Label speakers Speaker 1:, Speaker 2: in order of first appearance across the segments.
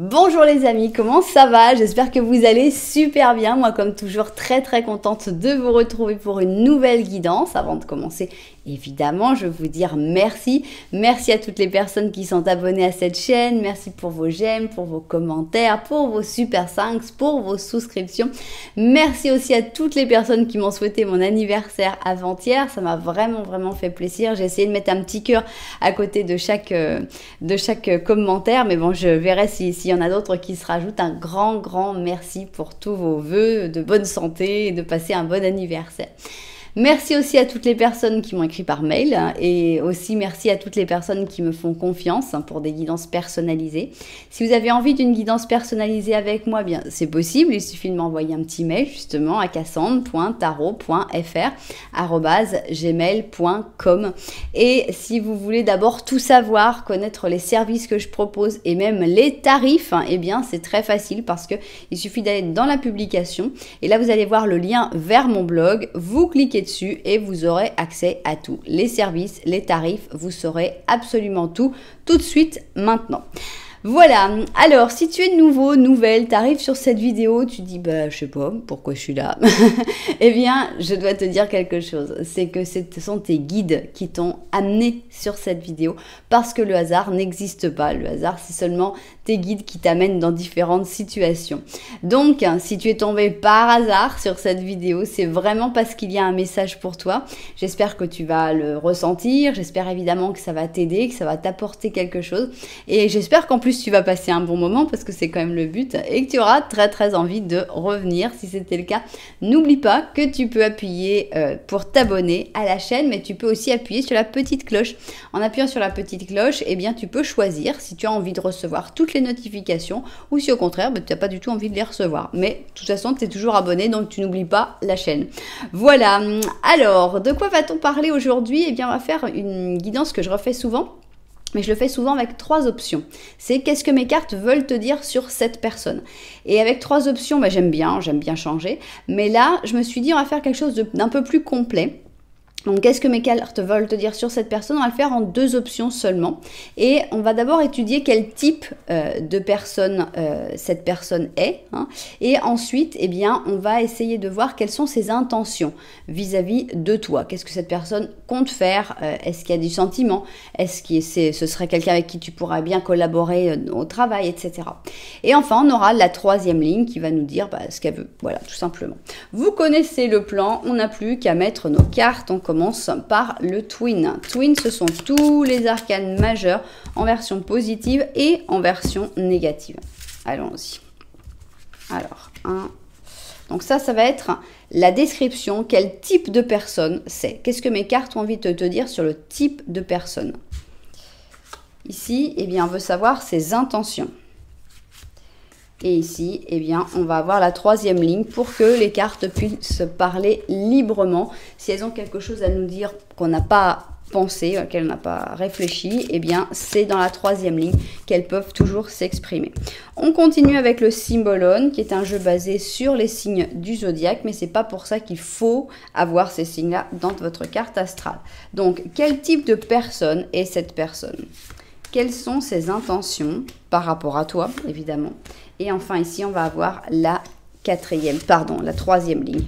Speaker 1: Bonjour les amis, comment ça va? J'espère que vous allez super bien. Moi, comme toujours, très contente de vous retrouver pour une nouvelle guidance. Avant de commencer, évidemment, je veux vous dire merci. Merci à toutes les personnes qui sont abonnées à cette chaîne. Merci pour vos j'aime, pour vos commentaires, pour vos super 5, pour vos souscriptions. Merci aussi à toutes les personnes qui m'ont souhaité mon anniversaire avant-hier. Ça m'a vraiment fait plaisir. J'ai essayé de mettre un petit cœur à côté de chaque commentaire. Mais bon, je verrai s'il y en a d'autres qui se rajoutent. Un grand merci pour tous vos vœux de bonne santé et de passer un bon anniversaire. Merci aussi à toutes les personnes qui m'ont écrit par mail et aussi merci à toutes les personnes qui me font confiance pour des guidances personnalisées. Si vous avez envie d'une guidance personnalisée avec moi, bien c'est possible. Il suffit de m'envoyer un petit mail justement à cassandre.tarot.fr@gmail.com. Et si vous voulez d'abord tout savoir, connaître les services que je propose et même les tarifs, eh bien c'est très facile parce que il suffit d'aller dans la publication et là vous allez voir le lien vers mon blog. Vous cliquez dessus et vous aurez accès à tout. Les services, les tarifs, vous saurez absolument tout de suite maintenant. Voilà, alors si tu es nouveau, nouvelle, t'arrives sur cette vidéo, tu dis bah je sais pas pourquoi je suis là. Eh bien, je dois te dire quelque chose, c'est que ce sont tes guides qui t'ont amené sur cette vidéo parce que le hasard n'existe pas. Le hasard, c'est seulement tes guides qui t'amènent dans différentes situations. Donc, si tu es tombé par hasard sur cette vidéo, c'est vraiment parce qu'il y a un message pour toi. J'espère que tu vas le ressentir, j'espère évidemment que ça va t'aider, que ça va t'apporter quelque chose et j'espère qu'en plus tu vas passer un bon moment parce que c'est quand même le but et que tu auras très envie de revenir si c'était le cas. N'oublie pas que tu peux appuyer pour t'abonner à la chaîne, mais tu peux aussi appuyer sur la petite cloche. En appuyant sur la petite cloche, eh bien tu peux choisir si tu as envie de recevoir toutes les notifications ou si au contraire tu n'as pas du tout envie de les recevoir. Mais de toute façon tu es toujours abonné donc tu n'oublies pas la chaîne. Voilà, alors de quoi va-t-on parler aujourd'hui? Eh bien on va faire une guidance que je refais souvent. Mais je le fais souvent avec 3 options. C'est qu'est-ce que mes cartes veulent te dire sur cette personne. Et avec 3 options, bah, j'aime bien changer. Mais là, je me suis dit, on va faire quelque chose d'un peu plus complet. Donc, qu'est-ce que mes cartes veulent te dire sur cette personne? On va le faire en 2 options seulement. Et on va d'abord étudier quel type de personne cette personne est. Et ensuite, eh bien, on va essayer de voir quelles sont ses intentions vis-à-vis de toi. Qu'est-ce que cette personne compte faire? Est-ce qu'il y a du sentiment? Est-ce que ce serait quelqu'un avec qui tu pourras bien collaborer au travail, etc. Et enfin, on aura la 3e ligne qui va nous dire ce qu'elle veut. Voilà, tout simplement. Vous connaissez le plan. On n'a plus qu'à mettre nos cartes. On commence par le Twin. Twin, ce sont tous les arcanes majeurs en version positive et en version négative. Allons-y. Alors, donc ça va être la description, quel type de personne c'est. Qu'est-ce que mes cartes ont envie de te dire sur le type de personne? Ici, eh bien, on veut savoir ses intentions. Et ici, eh bien, on va avoir la 3e ligne pour que les cartes puissent parler librement. Si elles ont quelque chose à nous dire qu'on n'a pas pensé, auquel on n'a pas réfléchi, eh bien, c'est dans la 3e ligne qu'elles peuvent toujours s'exprimer. On continue avec le Symbolon, qui est un jeu basé sur les signes du zodiaque, mais c'est pas pour ça qu'il faut avoir ces signes-là dans votre carte astrale. Donc, quel type de personne est cette personne? Quelles sont ses intentions par rapport à toi, évidemment? Et enfin, ici, on va avoir la 3e ligne.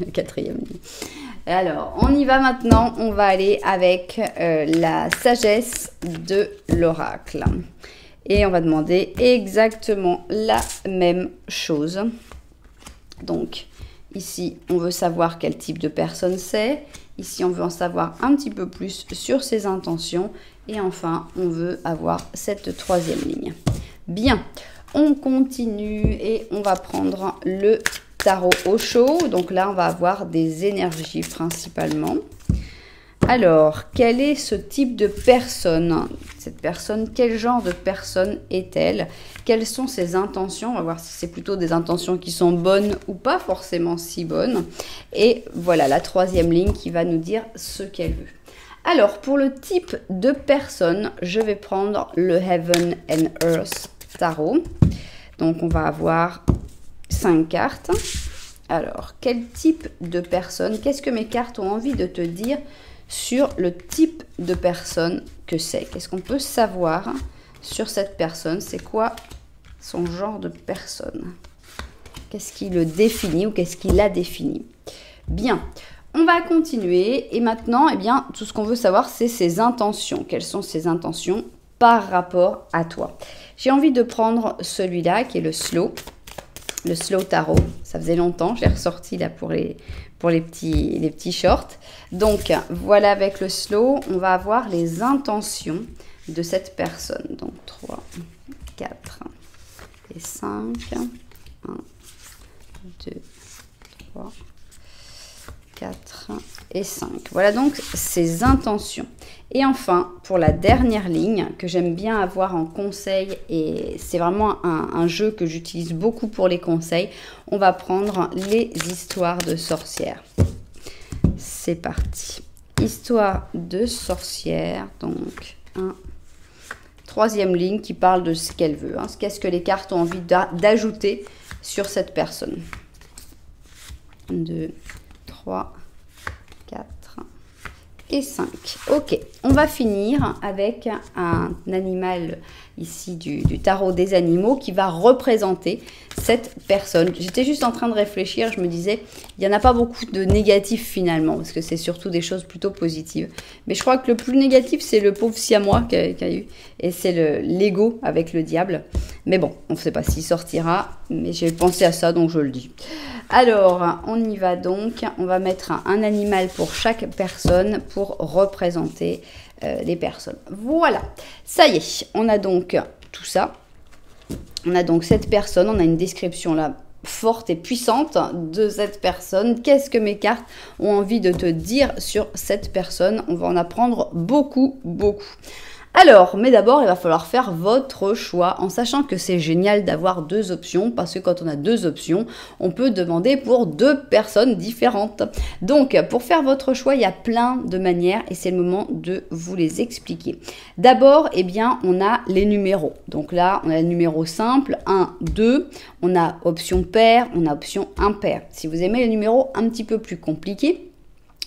Speaker 1: Alors, on y va maintenant. On va aller avec la sagesse de l'oracle. Et on va demander exactement la même chose. Donc, ici, on veut savoir quel type de personne c'est. Ici, on veut en savoir un petit peu plus sur ses intentions. Et enfin, on veut avoir cette 3e ligne. Bien, on continue et on va prendre le tarot Osho. Donc là, on va avoir des énergies principalement. Alors, quel est ce type de personne? Cette personne, quel genre de personne est-elle? Quelles sont ses intentions? On va voir si c'est plutôt des intentions qui sont bonnes ou pas forcément si bonnes. Et voilà la 3e ligne qui va nous dire ce qu'elle veut. Alors, pour le type de personne, je vais prendre le Heaven and Earth Tarot. Donc, on va avoir 5 cartes. Alors, quel type de personne? Qu'est-ce que mes cartes ont envie de te dire sur le type de personne que c'est? Qu'est-ce qu'on peut savoir sur cette personne? C'est quoi son genre de personne. Qu'est-ce qui le définit ou qu'est-ce qui l'a défini? Bien, on va continuer. Et maintenant, eh bien, tout ce qu'on veut savoir, c'est ses intentions. Quelles sont ses intentions par rapport à toi? J'ai envie de prendre celui-là qui est le slow tarot. Ça faisait longtemps, j'ai ressorti là pour les petits shorts. Donc voilà, avec le slow, on va avoir les intentions de cette personne. Donc 3, 4 et 5. 1, 2, 3, 4 et 5. Voilà donc ses intentions. Et enfin, pour la dernière ligne que j'aime bien avoir en conseil, et c'est vraiment un jeu que j'utilise beaucoup pour les conseils, on va prendre les histoires de sorcières. C'est parti. Histoire de sorcière, donc troisième ligne qui parle de ce qu'elle veut. Hein. Qu'est-ce que les cartes ont envie d'ajouter sur cette personne? 2, 3, 4 et 5. Ok, on va finir avec un animal ici du tarot des animaux qui va représenter cette personne. J'étais juste en train de réfléchir, je me disais, il n'y en a pas beaucoup de négatifs finalement, parce que c'est surtout des choses plutôt positives. Mais je crois que le plus négatif, c'est le pauvre siamois qu'il y a eu, et c'est l'ego avec le diable. Mais bon, on ne sait pas s'il sortira, mais j'ai pensé à ça, donc je le dis. Alors, on y va donc. On va mettre un animal pour chaque personne pour représenter les personnes. Voilà, ça y est, on a donc tout ça. On a donc cette personne, on a une description là forte et puissante de cette personne. Qu'est-ce que mes cartes ont envie de te dire sur cette personne? On va en apprendre beaucoup, beaucoup. Alors, mais d'abord, il va falloir faire votre choix en sachant que c'est génial d'avoir deux options parce que quand on a deux options, on peut demander pour deux personnes différentes. Donc, pour faire votre choix, il y a plein de manières et c'est le moment de vous les expliquer. D'abord, eh bien, on a les numéros. Donc là, on a le numéro simple, 1, 2. On a option pair, on a option impair. Si vous aimez les numéros un petit peu plus compliqués,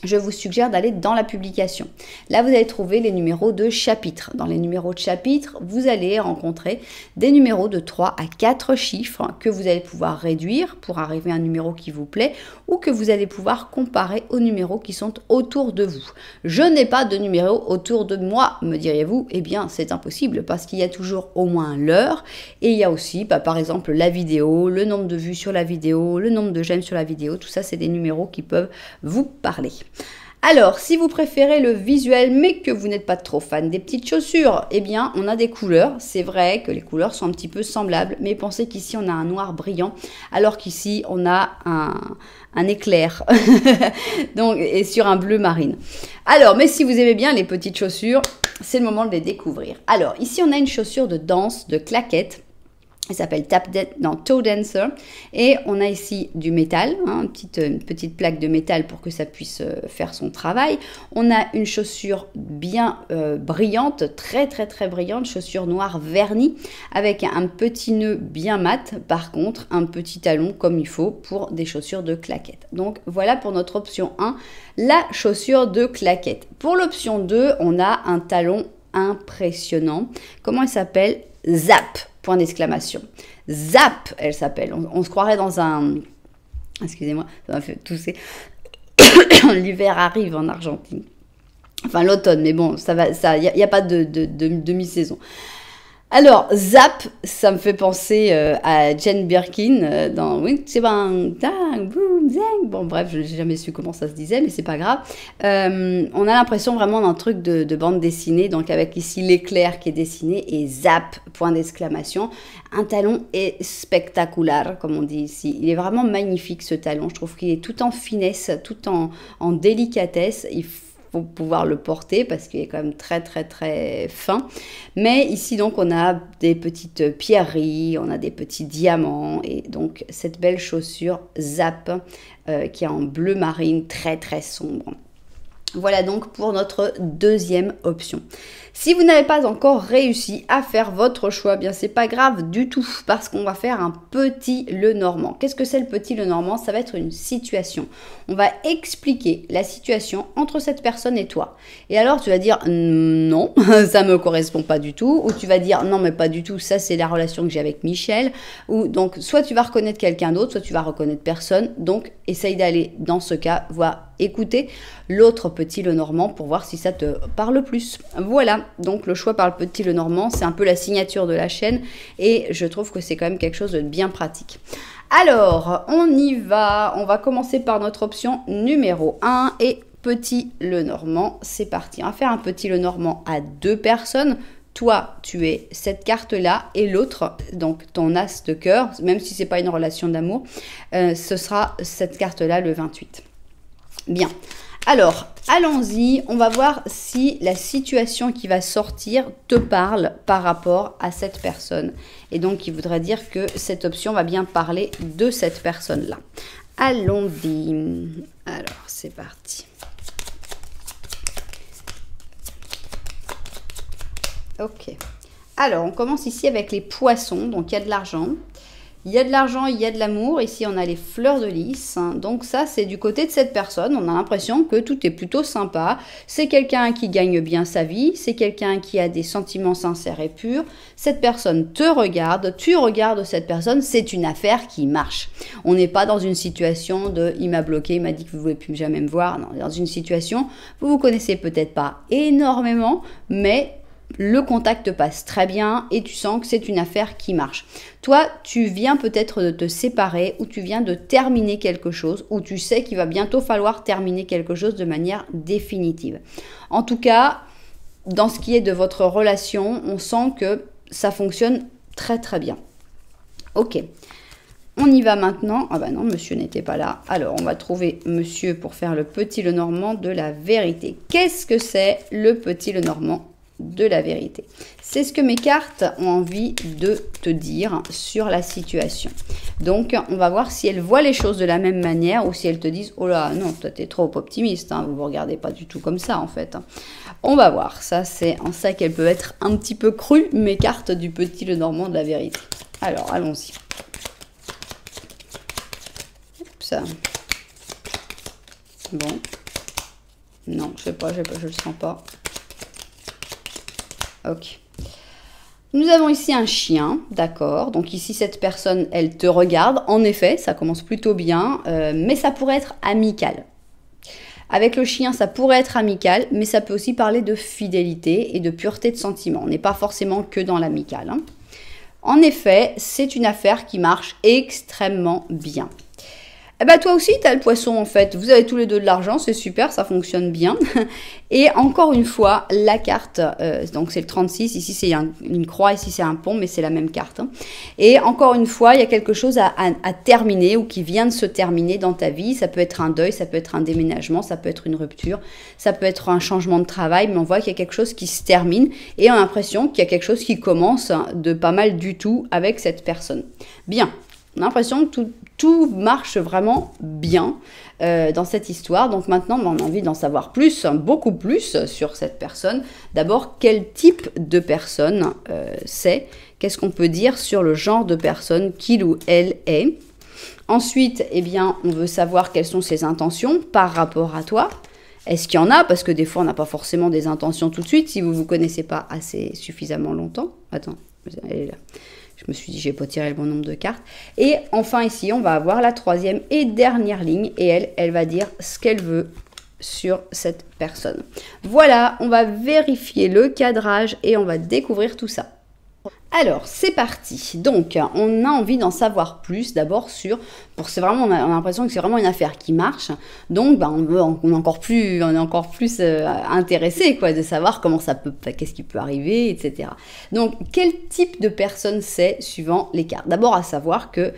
Speaker 1: je vous suggère d'aller dans la publication. Là, vous allez trouver les numéros de chapitre. Dans les numéros de chapitre, vous allez rencontrer des numéros de 3 à 4 chiffres que vous allez pouvoir réduire pour arriver à un numéro qui vous plaît ou que vous allez pouvoir comparer aux numéros qui sont autour de vous. Je n'ai pas de numéros autour de moi, me diriez-vous. Eh bien, c'est impossible parce qu'il y a toujours au moins l'heure et il y a aussi, par exemple, la vidéo, le nombre de vues sur la vidéo, le nombre de j'aime sur la vidéo. Tout ça, c'est des numéros qui peuvent vous parler. Alors, si vous préférez le visuel, mais que vous n'êtes pas trop fan des petites chaussures, eh bien, on a des couleurs. C'est vrai que les couleurs sont un petit peu semblables, mais pensez qu'ici, on a un noir brillant, alors qu'ici, on a un éclair, donc, et sur un bleu marine. Alors, mais si vous aimez bien les petites chaussures, c'est le moment de les découvrir. Alors, ici, on a une chaussure de danse, de claquette. Elle s'appelle Toe Dancer et on a ici du métal, hein, une petite plaque de métal pour que ça puisse faire son travail. On a une chaussure bien brillante, très brillante, chaussure noire vernie avec un petit nœud bien mat, par contre un petit talon comme il faut pour des chaussures de claquette. Donc voilà pour notre option 1, la chaussure de claquette. Pour l'option 2, on a un talon impressionnant. Comment il s'appelle? Zap! Point d'exclamation. Zap, elle s'appelle. On se croirait dans un... Excusez-moi, ça m'a fait tousser. L'hiver arrive en Argentine. Enfin, l'automne, mais bon, ça va, il n'y a pas de demi-saison. Alors, Zap, ça me fait penser à Jane Birkin dans bon bref, je n'ai jamais su comment ça se disait, mais c'est pas grave. On a l'impression vraiment d'un truc de bande dessinée, donc avec ici l'éclair qui est dessiné et Zap, point d'exclamation. Un talon est spectaculaire, comme on dit ici. Il est vraiment magnifique ce talon, je trouve qu'il est tout en finesse, tout en délicatesse. Il faut pouvoir le porter parce qu'il est quand même très fin, mais ici donc on a des petites pierreries, on a des petits diamants et donc cette belle chaussure Zap qui est en bleu marine très sombre. Voilà donc pour notre deuxième option. Si vous n'avez pas encore réussi à faire votre choix, eh bien c'est pas grave du tout parce qu'on va faire un petit Lenormand. Qu'est-ce que c'est le petit Lenormand? Ça va être une situation. On va expliquer la situation entre cette personne et toi. Et alors tu vas dire non, ça me correspond pas du tout, ou tu vas dire non mais pas du tout, ça c'est la relation que j'ai avec Michel, ou donc soit tu vas reconnaître quelqu'un d'autre, soit tu vas reconnaître personne. Donc essaye d'aller dans ce cas voir écouter l'autre petit Lenormand pour voir si ça te parle plus. Voilà, donc le choix par le petit Lenormand, c'est un peu la signature de la chaîne et je trouve que c'est quand même quelque chose de bien pratique. Alors, on y va, on va commencer par notre option numéro 1 et petit Lenormand, c'est parti. On va faire un petit Lenormand à 2 personnes. Toi, tu es cette carte-là et l'autre, donc ton as de cœur, même si ce n'est pas une relation d'amour, ce sera cette carte-là, le 28. Bien, alors allons-y, on va voir si la situation qui va sortir te parle par rapport à cette personne. Et donc, il voudrait dire que cette option va bien parler de cette personne-là. Allons-y. Alors, c'est parti. Ok. Alors, on commence ici avec les poissons. Donc, il y a de l'argent. Il y a de l'argent, il y a de l'amour. Ici, on a les fleurs de lys. Donc ça, c'est du côté de cette personne. On a l'impression que tout est plutôt sympa. C'est quelqu'un qui gagne bien sa vie. C'est quelqu'un qui a des sentiments sincères et purs. Cette personne te regarde. Tu regardes cette personne. C'est une affaire qui marche. On n'est pas dans une situation de « il m'a bloqué, il m'a dit que vous ne voulez plus jamais me voir ». Non, dans une situation, vous vous connaissez peut-être pas énormément, mais le contact passe très bien et tu sens que c'est une affaire qui marche. Toi, tu viens peut-être de te séparer ou tu viens de terminer quelque chose ou tu sais qu'il va bientôt falloir terminer quelque chose de manière définitive. En tout cas, dans ce qui est de votre relation, on sent que ça fonctionne très très bien. Ok. On y va maintenant. Ah bah non, monsieur n'était pas là. Alors, on va trouver monsieur pour faire le petit Lenormand de la vérité. Qu'est-ce que c'est le petit Lenormand de la vérité? C'est ce que mes cartes ont envie de te dire sur la situation. Donc, on va voir si elles voient les choses de la même manière ou si elles te disent « Oh là, non, toi, t'es trop optimiste, hein, vous ne vous regardez pas du tout comme ça, en fait. » On va voir. Ça, c'est en ça qu'elles peuvent être un petit peu crues, mes cartes du petit Lenormand de la vérité. Alors, allons-y. Ça. Bon. Non, je sais pas, je le sens pas. Ok. Nous avons ici un chien, d'accord. Donc ici, cette personne, elle te regarde. En effet, ça commence plutôt bien, mais ça pourrait être amical. Avec le chien, ça pourrait être amical, mais ça peut aussi parler de fidélité et de pureté de sentiment. On n'est pas forcément que dans l'amical, hein. En effet, c'est une affaire qui marche extrêmement bien. Eh ben toi aussi, tu as le poisson en fait. Vous avez tous les deux de l'argent, c'est super, ça fonctionne bien. Et encore une fois, la carte, donc c'est le 36, ici c'est une croix, ici c'est un pont, mais c'est la même carte. Hein. Et encore une fois, il y a quelque chose à terminer ou qui vient de se terminer dans ta vie. Ça peut être un deuil, ça peut être un déménagement, ça peut être une rupture, ça peut être un changement de travail, mais on voit qu'il y a quelque chose qui se termine et on a l'impression qu'il y a quelque chose qui commence de pas mal du tout avec cette personne. Bien, on a l'impression que tout marche vraiment bien dans cette histoire. Donc maintenant, on a envie d'en savoir plus, beaucoup plus sur cette personne. D'abord, quel type de personne c'est? Qu'est-ce qu'on peut dire sur le genre de personne qu'il ou elle est? Ensuite, eh bien, on veut savoir quelles sont ses intentions par rapport à toi. Est-ce qu'il y en a? Parce que des fois, on n'a pas forcément des intentions tout de suite si vous ne vous connaissez pas assez suffisamment longtemps. Attends, elle est là. Je me suis dit, j'ai pas tiré le bon nombre de cartes. Et enfin, ici, on va avoir la troisième et dernière ligne. Et elle va dire ce qu'elle veut sur cette personne. Voilà, on va vérifier le cadrage et on va découvrir tout ça. Alors, c'est parti. Donc, on a envie d'en savoir plus d'abord sur... c'est vraiment, on a l'impression que c'est vraiment une affaire qui marche. Donc, on est encore plus intéressé quoi, de savoir comment ça peut, qu'est-ce qui peut arriver, etc. Donc, quel type de personne c'est suivant les cartes? D'abord, à savoir que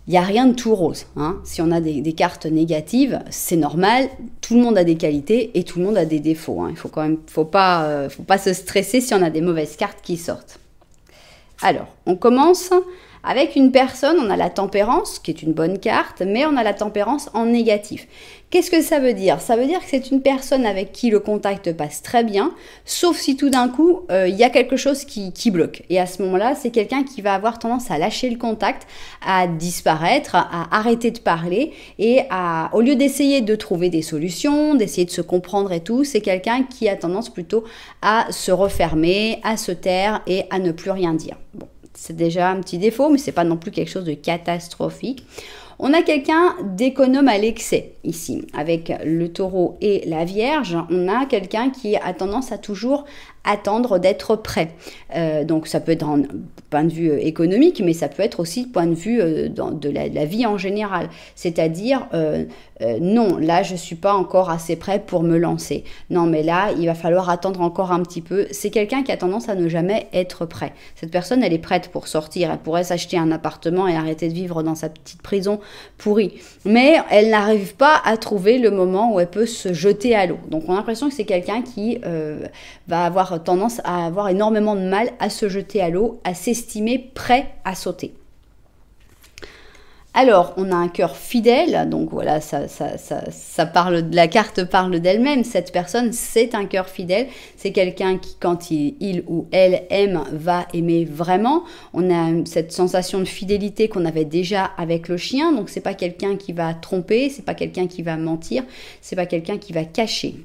Speaker 1: il n'y a rien de tout rose. Hein. Si on a des cartes négatives, c'est normal. Tout le monde a des qualités et tout le monde a des défauts. Hein. Faut pas se stresser si on a des mauvaises cartes qui sortent. Alors, on commence Avec une personne, on a la tempérance, qui est une bonne carte, mais on a la tempérance en négatif. Qu'est-ce que ça veut dire? Ça veut dire que c'est une personne avec qui le contact passe très bien, sauf si tout d'un coup, il y a quelque chose qui bloque. Et à ce moment-là, c'est quelqu'un qui va avoir tendance à lâcher le contact, à disparaître, à arrêter de parler, et au lieu d'essayer de trouver des solutions, d'essayer de se comprendre et tout, c'est quelqu'un qui a tendance plutôt à se refermer, à se taire et à ne plus rien dire. Bon. C'est déjà un petit défaut, mais c'est pas non plus quelque chose de catastrophique. On a quelqu'un d'économe à l'excès ici. Avec le taureau et la vierge, on a quelqu'un qui a tendance à toujours attendre d'être prêt. Donc ça peut être d'un point de vue économique, mais ça peut être aussi point de vue de la vie en général. C'est-à-dire, non, là je suis pas encore assez prêt pour me lancer. Non, mais là, il va falloir attendre encore un petit peu. C'est quelqu'un qui a tendance à ne jamais être prêt. Cette personne, elle est prête pour sortir. Elle pourrait s'acheter un appartement et arrêter de vivre dans sa petite prison pourrie. Mais elle n'arrive pas à trouver le moment où elle peut se jeter à l'eau. Donc on a l'impression que c'est quelqu'un qui va avoir tendance à avoir énormément de mal à se jeter à l'eau, à s'estimer prêt à sauter. Alors, on a un cœur fidèle, donc voilà, ça parle, la carte parle d'elle-même. Cette personne, c'est un cœur fidèle. C'est quelqu'un qui, quand il ou elle aime, va aimer vraiment. On a cette sensation de fidélité qu'on avait déjà avec le chien. Donc, c'est pas quelqu'un qui va tromper, c'est pas quelqu'un qui va mentir, c'est pas quelqu'un qui va cacher.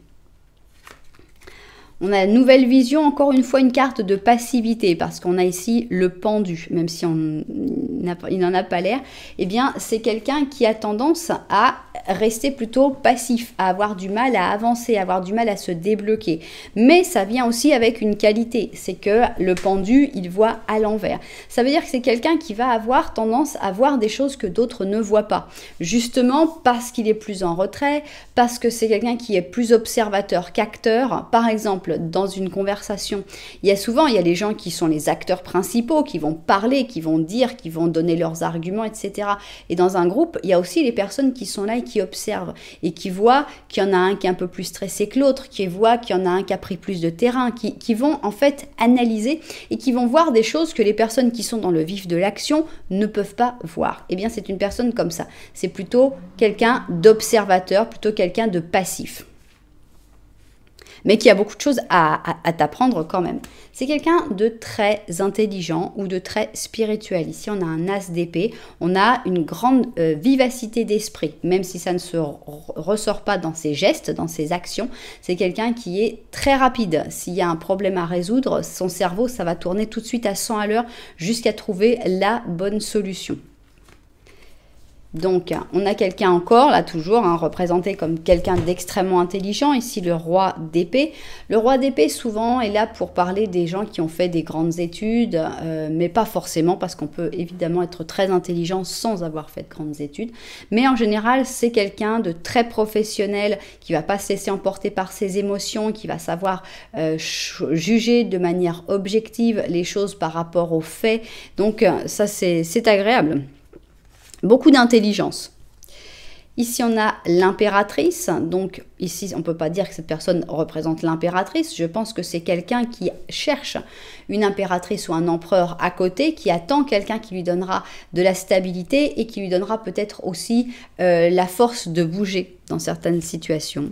Speaker 1: On a nouvelle vision, encore une fois une carte de passivité, parce qu'on a ici le pendu, même si il n'en a pas l'air. Eh bien, c'est quelqu'un qui a tendance à rester plutôt passif, à avoir du mal à avancer, à avoir du mal à se débloquer. Mais ça vient aussi avec une qualité, c'est que le pendu, il voit à l'envers. Ça veut dire que c'est quelqu'un qui va avoir tendance à voir des choses que d'autres ne voient pas. Justement parce qu'il est plus en retrait, parce que c'est quelqu'un qui est plus observateur qu'acteur. Par exemple, dans une conversation, il y a les gens qui sont les acteurs principaux, qui vont parler, qui vont dire, qui vont donner leurs arguments, etc. Et dans un groupe, il y a aussi les personnes qui sont là et qui observent et qui voient qu'il y en a un qui est un peu plus stressé que l'autre, qui voient qu'il y en a un qui a pris plus de terrain, qui vont en fait analyser et qui vont voir des choses que les personnes qui sont dans le vif de l'action ne peuvent pas voir. Eh bien, c'est une personne comme ça. C'est plutôt quelqu'un d'observateur, plutôt quelqu'un de passif, mais qui a beaucoup de choses à t'apprendre quand même. C'est quelqu'un de très intelligent ou de très spirituel. Ici, on a un as d'épée, on a une grande vivacité d'esprit, même si ça ne se ressort pas dans ses gestes, dans ses actions. C'est quelqu'un qui est très rapide. S'il y a un problème à résoudre, son cerveau, ça va tourner tout de suite à 100 à l'heure jusqu'à trouver la bonne solution. Donc, on a quelqu'un encore, là toujours, représenté comme quelqu'un d'extrêmement intelligent, ici le roi d'épée. Le roi d'épée, souvent, est là pour parler des gens qui ont fait des grandes études, mais pas forcément, parce qu'on peut évidemment être très intelligent sans avoir fait de grandes études. Mais en général, c'est quelqu'un de très professionnel, qui va pas se laisser emporter par ses émotions, qui va savoir juger de manière objective les choses par rapport aux faits. Donc, ça, c'est agréable. Beaucoup d'intelligence. Ici, on a l'impératrice. Donc, ici, on ne peut pas dire que cette personne représente l'impératrice. Je pense que c'est quelqu'un qui cherche une impératrice ou un empereur à côté, qui attend quelqu'un qui lui donnera de la stabilité et qui lui donnera peut-être aussi la force de bouger dans certaines situations.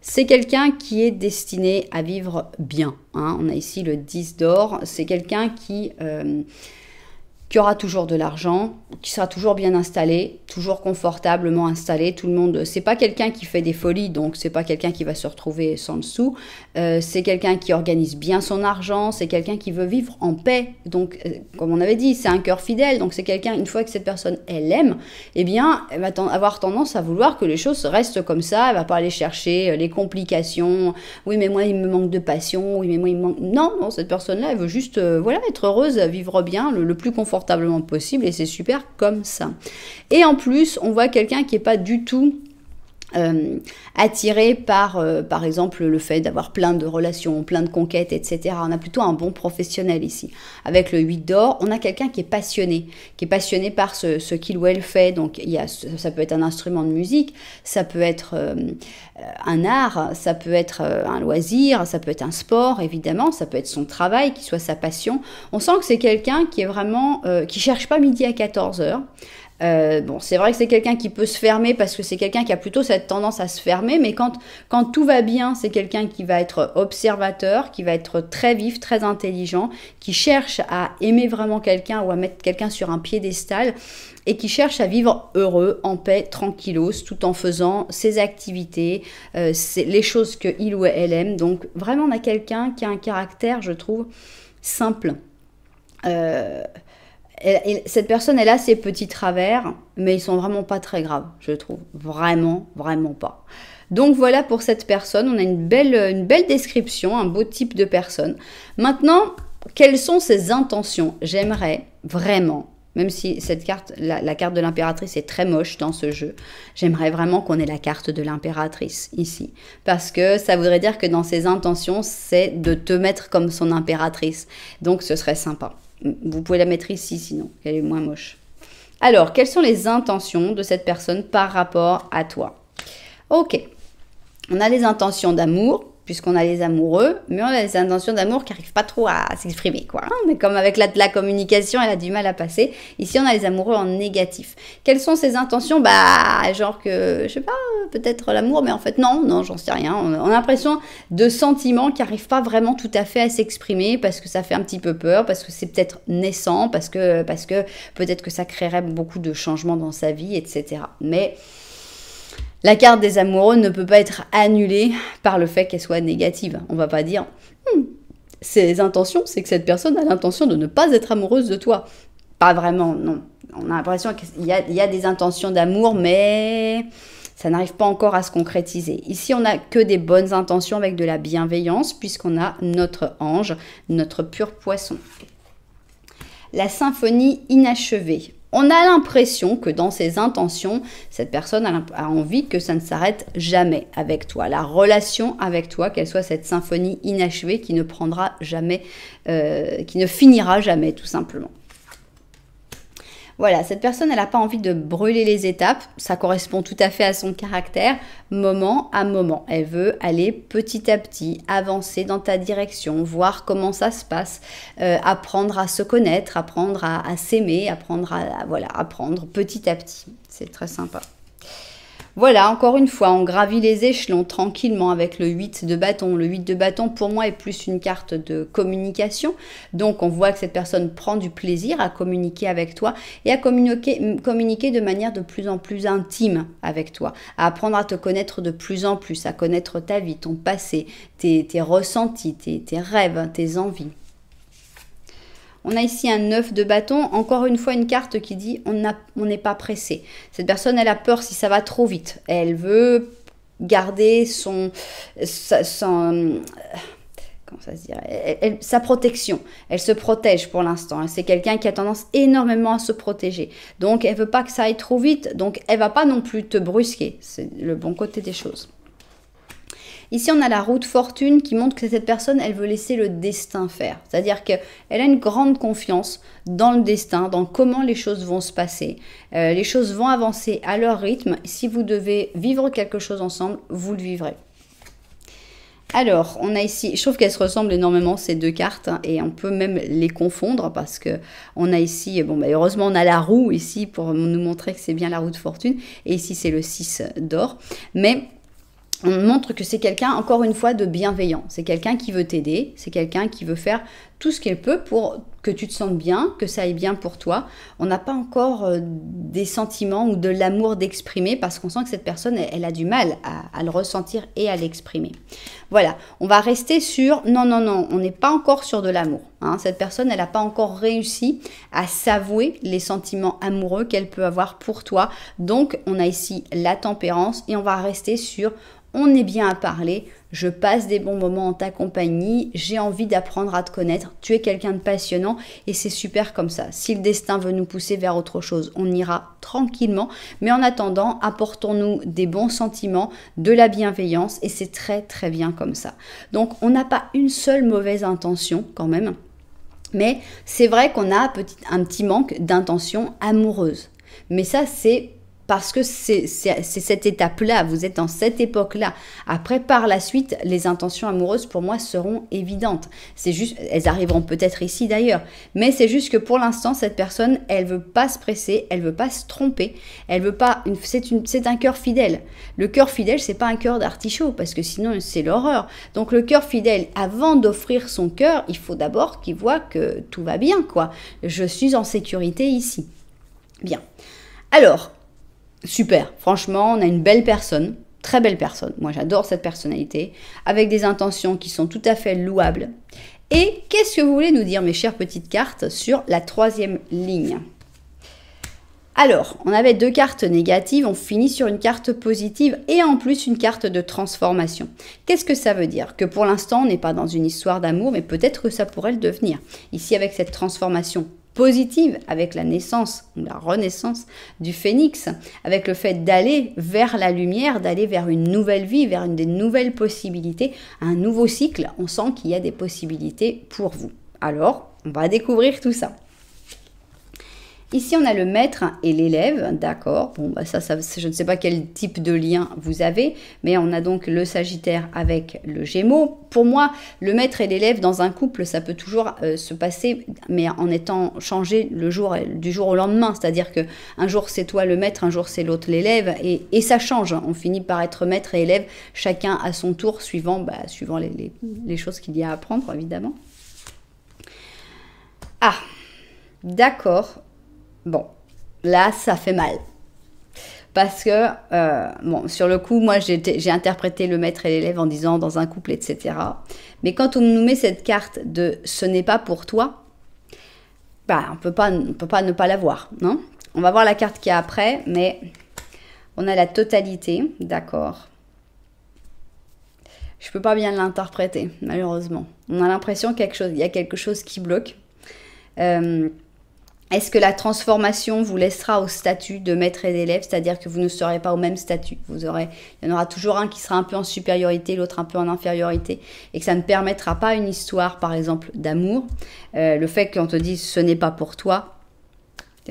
Speaker 1: C'est quelqu'un qui est destiné à vivre bien. On a ici le 10 d'or. C'est quelqu'un qui aura toujours de l'argent, qui sera toujours bien installé, toujours confortablement installé. Tout le monde, c'est pas quelqu'un qui fait des folies, donc c'est pas quelqu'un qui va se retrouver sans le sou. C'est quelqu'un qui organise bien son argent, c'est quelqu'un qui veut vivre en paix. Donc, comme on avait dit, c'est un cœur fidèle. Donc, c'est quelqu'un, une fois que cette personne, elle aime, eh bien, elle va avoir tendance à vouloir que les choses restent comme ça. Elle va pas aller chercher les complications. Oui, mais moi, il me manque de passion. Oui, mais moi, il me manque... Non, cette personne-là, elle veut juste, être heureuse, vivre bien, le plus confortablement possible, et c'est super comme ça. Et en plus, on voit quelqu'un qui est pas du tout attiré par exemple le fait d'avoir plein de relations, plein de conquêtes, etc. On a plutôt un bon professionnel ici. Avec le 8 d'or, on a quelqu'un qui est passionné par ce qu'il ou elle fait. Donc ça peut être un instrument de musique, ça peut être un art, ça peut être un loisir, ça peut être un sport évidemment, ça peut être son travail qui soit sa passion. On sent que c'est quelqu'un qui est vraiment, qui cherche pas midi à 14 heures. Bon, c'est vrai que c'est quelqu'un qui peut se fermer parce que c'est quelqu'un qui a plutôt cette tendance à se fermer, mais quand tout va bien, c'est quelqu'un qui va être observateur, qui va être très vif, très intelligent, qui cherche à aimer vraiment quelqu'un ou à mettre quelqu'un sur un piédestal et qui cherche à vivre heureux, en paix, tranquillos, tout en faisant ses activités, les choses qu'il ou elle aime. Donc vraiment, on a quelqu'un qui a un caractère, je trouve, simple. Cette personne, elle a ses petits travers, mais ils sont vraiment pas très graves, je trouve. Vraiment, vraiment pas. Donc voilà pour cette personne, on a une belle description, un beau type de personne. Maintenant, quelles sont ses intentions? J'aimerais vraiment, même si cette carte, la carte de l'impératrice est très moche dans ce jeu, j'aimerais vraiment qu'on ait la carte de l'impératrice ici. Parce que ça voudrait dire que dans ses intentions, c'est de te mettre comme son impératrice. Donc ce serait sympa. Vous pouvez la mettre ici sinon, elle est moins moche. Alors, quelles sont les intentions de cette personne par rapport à toi? Ok, on a les intentions d'amour, puisqu'on a les amoureux, mais on a les intentions d'amour qui n'arrivent pas trop à s'exprimer, quoi. Mais comme avec la communication, elle a du mal à passer. Ici, on a les amoureux en négatif. Quelles sont ces intentions? Bah, genre que, je sais pas, peut-être l'amour, mais en fait, non, j'en sais rien. On a l'impression de sentiments qui n'arrivent pas vraiment tout à fait à s'exprimer, parce que ça fait un petit peu peur, parce que c'est peut-être naissant, parce que peut-être que ça créerait beaucoup de changements dans sa vie, etc. Mais la carte des amoureux ne peut pas être annulée par le fait qu'elle soit négative. On va pas dire ses intentions, c'est que cette personne a l'intention de ne pas être amoureuse de toi. Pas vraiment, non. On a l'impression qu'il y a des intentions d'amour, mais ça n'arrive pas encore à se concrétiser. Ici, on n'a que des bonnes intentions avec de la bienveillance, puisqu'on a notre ange, notre pur poisson. La symphonie inachevée. On a l'impression que dans ses intentions, cette personne a envie que ça ne s'arrête jamais avec toi. La relation avec toi, qu'elle soit cette symphonie inachevée qui ne prendra jamais, qui ne finira jamais tout simplement. Voilà, cette personne, elle n'a pas envie de brûler les étapes. Ça correspond tout à fait à son caractère, moment à moment. Elle veut aller petit à petit, avancer dans ta direction, voir comment ça se passe, apprendre à se connaître, apprendre à s'aimer, apprendre petit à petit. C'est très sympa. Voilà, encore une fois, on gravit les échelons tranquillement avec le 8 de bâton. Le 8 de bâton, pour moi, est plus une carte de communication. Donc, on voit que cette personne prend du plaisir à communiquer avec toi et à communiquer de manière de plus en plus intime avec toi, à apprendre à te connaître de plus en plus, à connaître ta vie, ton passé, tes ressentis, tes rêves, tes envies. On a ici un 9 de bâton, encore une fois une carte qui dit on n'est pas pressé. Cette personne, elle a peur si ça va trop vite. Elle veut garder sa protection. Elle se protège pour l'instant. C'est quelqu'un qui a tendance énormément à se protéger. Donc, elle veut pas que ça aille trop vite. Donc, elle va pas non plus te brusquer. C'est le bon côté des choses. Ici, on a la roue de fortune qui montre que cette personne, elle veut laisser le destin faire. C'est-à-dire qu'elle a une grande confiance dans le destin, dans comment les choses vont se passer. Les choses vont avancer à leur rythme. Si vous devez vivre quelque chose ensemble, vous le vivrez. Alors, on a ici, je trouve qu'elles se ressemblent énormément ces deux cartes, hein, et on peut même les confondre parce que on a ici, heureusement on a la roue ici pour nous montrer que c'est bien la roue de fortune, et ici c'est le 6 d'or, mais on montre que c'est quelqu'un, encore une fois, de bienveillant. C'est quelqu'un qui veut t'aider, c'est quelqu'un qui veut faire tout ce qu'elle peut pour que tu te sentes bien, que ça aille bien pour toi. On n'a pas encore des sentiments ou de l'amour d'exprimer parce qu'on sent que cette personne, elle a du mal à le ressentir et à l'exprimer. Voilà, on va rester sur... Non, on n'est pas encore sur de l'amour. Hein. Cette personne, elle n'a pas encore réussi à s'avouer les sentiments amoureux qu'elle peut avoir pour toi. Donc, on a ici la tempérance et on va rester sur... On est bien à parler, je passe des bons moments en ta compagnie, j'ai envie d'apprendre à te connaître, tu es quelqu'un de passionnant et c'est super comme ça. Si le destin veut nous pousser vers autre chose, on ira tranquillement, mais en attendant, apportons-nous des bons sentiments, de la bienveillance et c'est très très bien comme ça. Donc on n'a pas une seule mauvaise intention quand même, mais c'est vrai qu'on a un petit manque d'intention amoureuse. Mais ça c'est parce que c'est cette étape-là, vous êtes dans cette époque-là. Après, par la suite, les intentions amoureuses, pour moi, seront évidentes. C'est juste, elles arriveront peut-être ici d'ailleurs, mais c'est juste que pour l'instant, cette personne, elle veut pas se presser, elle veut pas se tromper, elle veut pas, c'est un cœur fidèle. Le cœur fidèle, c'est pas un cœur d'artichaut, parce que sinon, c'est l'horreur. Donc, le cœur fidèle, avant d'offrir son cœur, il faut d'abord qu'il voit que tout va bien, quoi. Je suis en sécurité ici. Bien. Alors, super, franchement, on a une belle personne, très belle personne. Moi, j'adore cette personnalité, avec des intentions qui sont tout à fait louables. Et qu'est-ce que vous voulez nous dire, mes chères petites cartes, sur la 3e ligne? Alors, on avait 2 cartes négatives, on finit sur une carte positive et en plus une carte de transformation. Qu'est-ce que ça veut dire? Que pour l'instant, on n'est pas dans une histoire d'amour, mais peut-être que ça pourrait le devenir. Ici, avec cette transformation positive, avec la naissance, la renaissance du phénix, avec le fait d'aller vers la lumière, d'aller vers une nouvelle vie, vers des nouvelles possibilités, un nouveau cycle, on sent qu'il y a des possibilités pour vous. Alors, on va découvrir tout ça. Ici, on a le maître et l'élève, d'accord. Bon, bah ça, je ne sais pas quel type de lien vous avez, mais on a donc le Sagittaire avec le Gémeaux. Pour moi, le maître et l'élève dans un couple, ça peut toujours se passer, mais en étant changé du jour au lendemain. C'est-à-dire que un jour c'est toi le maître, un jour c'est l'autre l'élève, et ça change. On finit par être maître et élève, chacun à son tour, suivant les choses qu'il y a à apprendre, évidemment. Ah, d'accord. Bon, là, ça fait mal. Parce que, bon, sur le coup, moi, j'ai interprété le maître et l'élève en disant dans un couple, etc. Mais quand on nous met cette carte de « ce n'est pas pour toi », bah, on peut pas ne pas la voir, non? On va voir la carte qu'il y a après, mais on a la totalité, d'accord. Je ne peux pas bien l'interpréter, malheureusement. On a l'impression qu'il y a quelque chose qui bloque. Est-ce que la transformation vous laissera au statut de maître et d'élève, c'est-à-dire que vous ne serez pas au même statut? Il y en aura toujours un qui sera un peu en supériorité, l'autre un peu en infériorité, et que ça ne permettra pas une histoire, par exemple, d'amour. Le fait qu'on te dise « ce n'est pas pour toi »,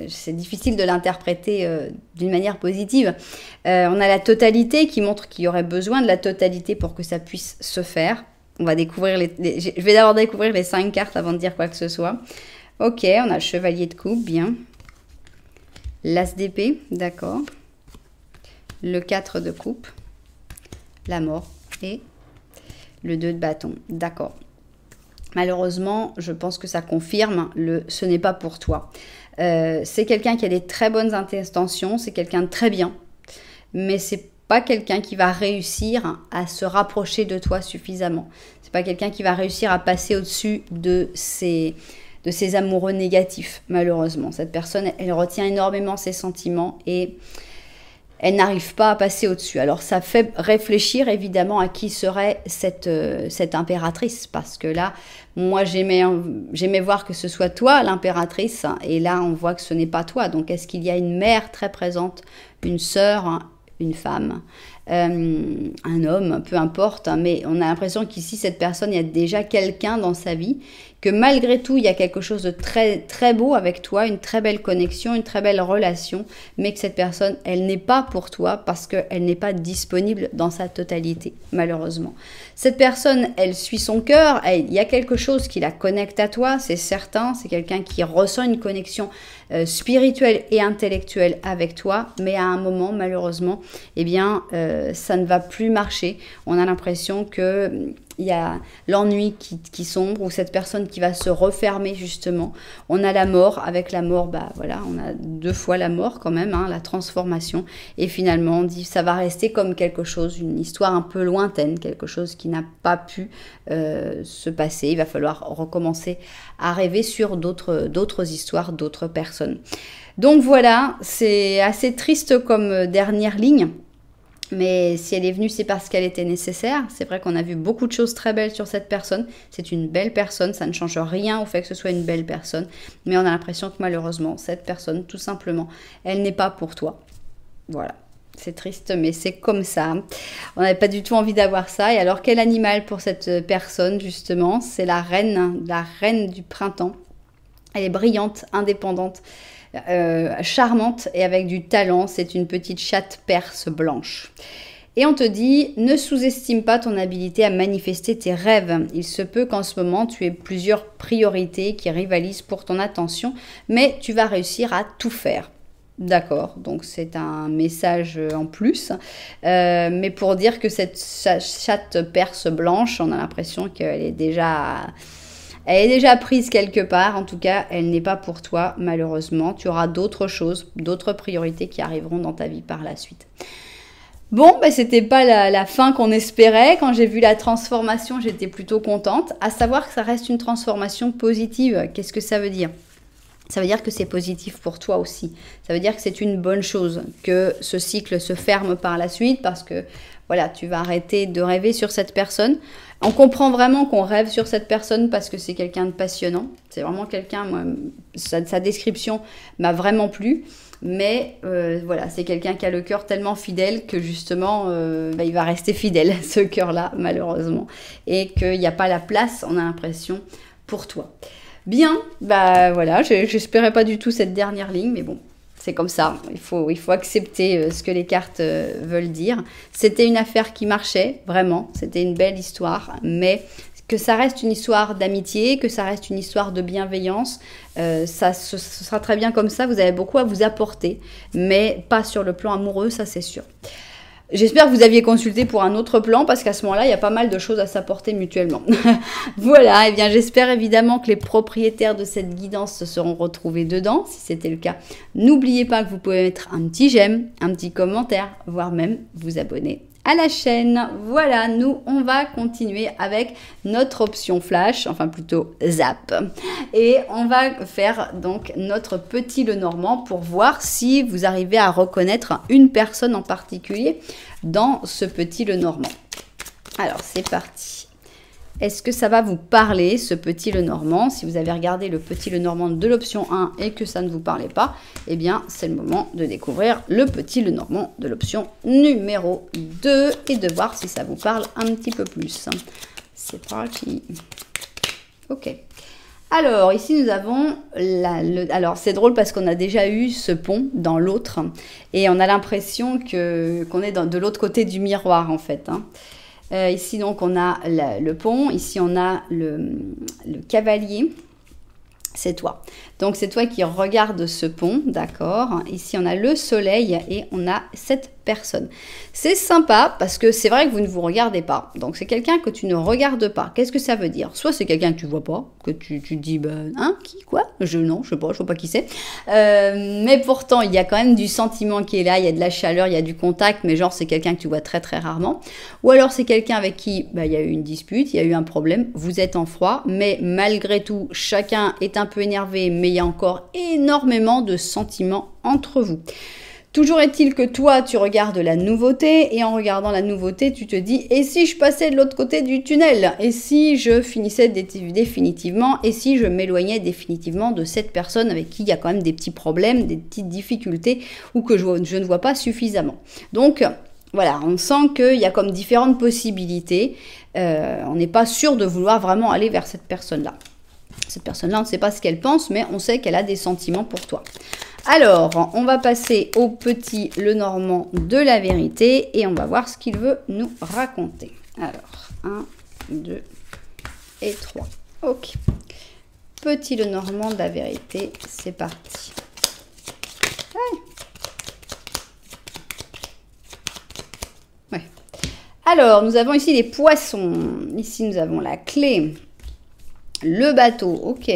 Speaker 1: c'est difficile de l'interpréter d'une manière positive. On a la totalité qui montre qu'il y aurait besoin de la totalité pour que ça puisse se faire. On va découvrir je vais d'abord découvrir les 5 cartes avant de dire quoi que ce soit. Ok, on a le chevalier de coupe, bien. L'as d'épée, d'accord. Le 4 de coupe. La mort. Et le 2 de bâton, d'accord. Malheureusement, je pense que ça confirme le « ce n'est pas pour toi ». C'est quelqu'un qui a des très bonnes intentions, c'est quelqu'un de très bien. Mais c'est pas quelqu'un qui va réussir à se rapprocher de toi suffisamment. C'est pas quelqu'un qui va réussir à passer au-dessus de ses amoureux négatifs, malheureusement. Cette personne, elle retient énormément ses sentiments et elle n'arrive pas à passer au-dessus. Alors, ça fait réfléchir, évidemment, à qui serait cette impératrice. Parce que là, moi, j'aimais voir que ce soit toi, l'impératrice. Et là, on voit que ce n'est pas toi. Donc, est-ce qu'il y a une mère très présente, une sœur, une femme, un homme, peu importe, mais on a l'impression qu'ici, cette personne, il y a déjà quelqu'un dans sa vie, que malgré tout, il y a quelque chose de très, très beau avec toi, une très belle connexion, une très belle relation, mais que cette personne, elle n'est pas pour toi parce qu'elle n'est pas disponible dans sa totalité, malheureusement. Cette personne, elle suit son cœur, il y a quelque chose qui la connecte à toi, c'est certain, c'est quelqu'un qui ressent une connexion spirituelle et intellectuelle avec toi, mais à un moment, malheureusement, eh bien, ça ne va plus marcher. On a l'impression que il y a l'ennui qui sombre, ou cette personne qui va se refermer justement. On a la mort, avec la mort, bah voilà, on a 2 fois la mort quand même, hein, la transformation. Et finalement, on dit ça va rester comme quelque chose, une histoire un peu lointaine, quelque chose qui n'a pas pu se passer. Il va falloir recommencer à rêver sur d'autres histoires, d'autres personnes. Donc voilà, c'est assez triste comme dernière ligne. Mais si elle est venue, c'est parce qu'elle était nécessaire. C'est vrai qu'on a vu beaucoup de choses très belles sur cette personne. C'est une belle personne, ça ne change rien au fait que ce soit une belle personne. Mais on a l'impression que malheureusement, cette personne, tout simplement, elle n'est pas pour toi. Voilà. C'est triste, mais c'est comme ça. On n'avait pas du tout envie d'avoir ça. Et alors, quel animal pour cette personne, justement? C'est la reine du printemps. Elle est brillante, indépendante, charmante et avec du talent. C'est une petite chatte perse blanche. Et on te dit, ne sous-estime pas ton habilité à manifester tes rêves. Il se peut qu'en ce moment, tu aies plusieurs priorités qui rivalisent pour ton attention, mais tu vas réussir à tout faire. D'accord, donc c'est un message en plus, mais pour dire que cette chatte perse blanche, on a l'impression qu'elle est déjà... Elle est déjà prise quelque part, en tout cas, elle n'est pas pour toi, malheureusement. Tu auras d'autres choses, d'autres priorités qui arriveront dans ta vie par la suite. Bon, ben, c'était pas la fin qu'on espérait. Quand j'ai vu la transformation, j'étais plutôt contente. À savoir que ça reste une transformation positive. Qu'est-ce que ça veut dire ? Ça veut dire que c'est positif pour toi aussi. Ça veut dire que c'est une bonne chose, que ce cycle se ferme par la suite parce que voilà, tu vas arrêter de rêver sur cette personne. On comprend vraiment qu'on rêve sur cette personne parce que c'est quelqu'un de passionnant. C'est vraiment quelqu'un, moi, sa description m'a vraiment plu. Mais voilà, c'est quelqu'un qui a le cœur tellement fidèle que justement, il va rester fidèle, ce cœur-là, malheureusement. Et qu'il n'y a pas la place, on a l'impression, pour toi. Bien, bah voilà, j'espérais pas du tout cette dernière ligne, mais bon, c'est comme ça. Il faut accepter ce que les cartes veulent dire. C'était une affaire qui marchait, vraiment. C'était une belle histoire, mais que ça reste une histoire d'amitié, que ça reste une histoire de bienveillance, ce sera très bien comme ça. Vous avez beaucoup à vous apporter, mais pas sur le plan amoureux, ça c'est sûr. J'espère que vous aviez consulté pour un autre plan parce qu'à ce moment-là, il y a pas mal de choses à s'apporter mutuellement. Voilà, et bien j'espère évidemment que les propriétaires de cette guidance se seront retrouvés dedans. Si c'était le cas, n'oubliez pas que vous pouvez mettre un petit j'aime, un petit commentaire, voire même vous abonner à la chaîne. Voilà, nous on va continuer avec notre option flash, enfin plutôt zap, et on va faire donc notre petit Lenormand pour voir si vous arrivez à reconnaître une personne en particulier dans ce petit Lenormand. Alors c'est parti. Est-ce que ça va vous parler, ce petit Lenormand? Si vous avez regardé le petit Lenormand de l'option 1 et que ça ne vous parlait pas, eh bien, c'est le moment de découvrir le petit Lenormand de l'option numéro 2 et de voir si ça vous parle un petit peu plus. C'est parti. Ok. Alors, ici, nous avons... Alors, c'est drôle parce qu'on a déjà eu ce pont dans l'autre et on a l'impression qu'on est de l'autre côté du miroir, en fait, hein. Ici, donc, on a le pont. Ici, on a le cavalier. C'est toi. Donc, c'est toi qui regarde ce pont, d'accord. Ici, on a le soleil et on a cette personne. C'est sympa parce que c'est vrai que vous ne vous regardez pas. Donc, c'est quelqu'un que tu ne regardes pas. Qu'est-ce que ça veut dire? Soit c'est quelqu'un que tu vois pas, que tu te dis, hein, qui, quoi? Non, je vois pas qui c'est. Mais pourtant, il y a quand même du sentiment qui est là, il y a de la chaleur, il y a du contact, mais genre, c'est quelqu'un que tu vois très, très rarement. Ou alors, c'est quelqu'un avec qui, il y a eu une dispute, il y a eu un problème, vous êtes en froid, mais malgré tout, chacun est un peu énervé, mais il y a encore énormément de sentiments entre vous. Toujours est-il que toi, tu regardes la nouveauté et en regardant la nouveauté, tu te dis « Et si je passais de l'autre côté du tunnel? Et si je finissais définitivement? Et si je m'éloignais définitivement de cette personne avec qui il y a quand même des petits problèmes, des petites difficultés ou que je ne vois pas suffisamment ?» Donc, voilà, on sent qu'il y a comme différentes possibilités. On n'est pas sûr de vouloir vraiment aller vers cette personne-là. Cette personne-là, on ne sait pas ce qu'elle pense, mais on sait qu'elle a des sentiments pour toi. Alors, on va passer au petit Lenormand de la vérité et on va voir ce qu'il veut nous raconter. Alors, 1, 2 et 3. Ok. Petit Lenormand de la vérité, c'est parti. Ouais. Ouais. Alors, nous avons ici les poissons. Ici, nous avons la clé. Le bateau, ok.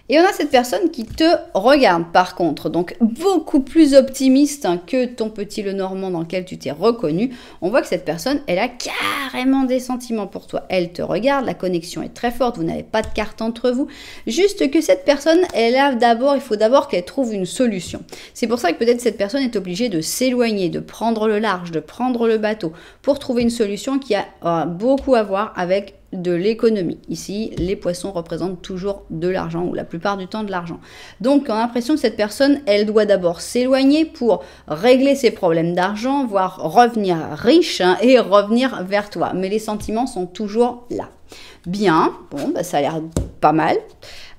Speaker 1: Et on a cette personne qui te regarde par contre, donc beaucoup plus optimiste que ton petit Lenormand dans lequel tu t'es reconnu. On voit que cette personne, elle a carrément des sentiments pour toi. Elle te regarde, la connexion est très forte, vous n'avez pas de carte entre vous. Juste que cette personne, il faut d'abord qu'elle trouve une solution. C'est pour ça que peut-être cette personne est obligée de s'éloigner, de prendre le large, de prendre le bateau pour trouver une solution qui a beaucoup à voir avec de l'économie. Ici, les poissons représentent toujours de l'argent ou la plupart du temps de l'argent. Donc, on a l'impression que cette personne, elle doit d'abord s'éloigner pour régler ses problèmes d'argent, voire revenir riche et revenir vers toi. Mais les sentiments sont toujours là. Bien, bon, bah, ça a l'air pas mal.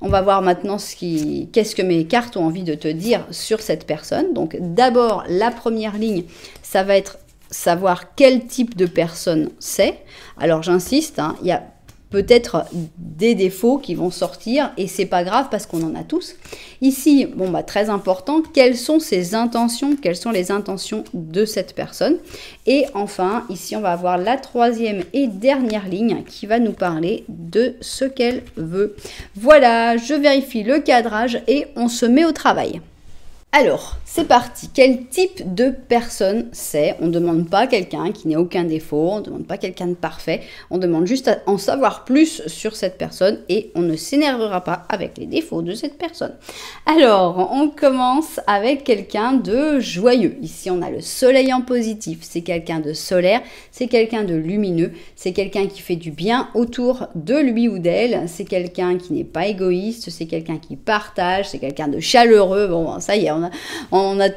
Speaker 1: On va voir maintenant qu'est-ce que mes cartes ont envie de te dire sur cette personne. Donc, d'abord, la première ligne, ça va être savoir quel type de personne c'est. Alors j'insiste, hein, il y a peut-être des défauts qui vont sortir et c'est pas grave parce qu'on en a tous. Ici, bon bah très important, quelles sont ses intentions, quelles sont les intentions de cette personne. Et enfin, ici on va avoir la troisième et dernière ligne qui va nous parler de ce qu'elle veut. Voilà, je vérifie le cadrage et on se met au travail. Alors, c'est parti. Quel type de personne c'est? On ne demande pas quelqu'un qui n'ait aucun défaut, on ne demande pas quelqu'un de parfait, on demande juste à en savoir plus sur cette personne et on ne s'énervera pas avec les défauts de cette personne. Alors, on commence avec quelqu'un de joyeux. Ici, on a le soleil en positif. C'est quelqu'un de solaire, c'est quelqu'un de lumineux, c'est quelqu'un qui fait du bien autour de lui ou d'elle, c'est quelqu'un qui n'est pas égoïste, c'est quelqu'un qui partage, c'est quelqu'un de chaleureux. Bon, ça y est, on a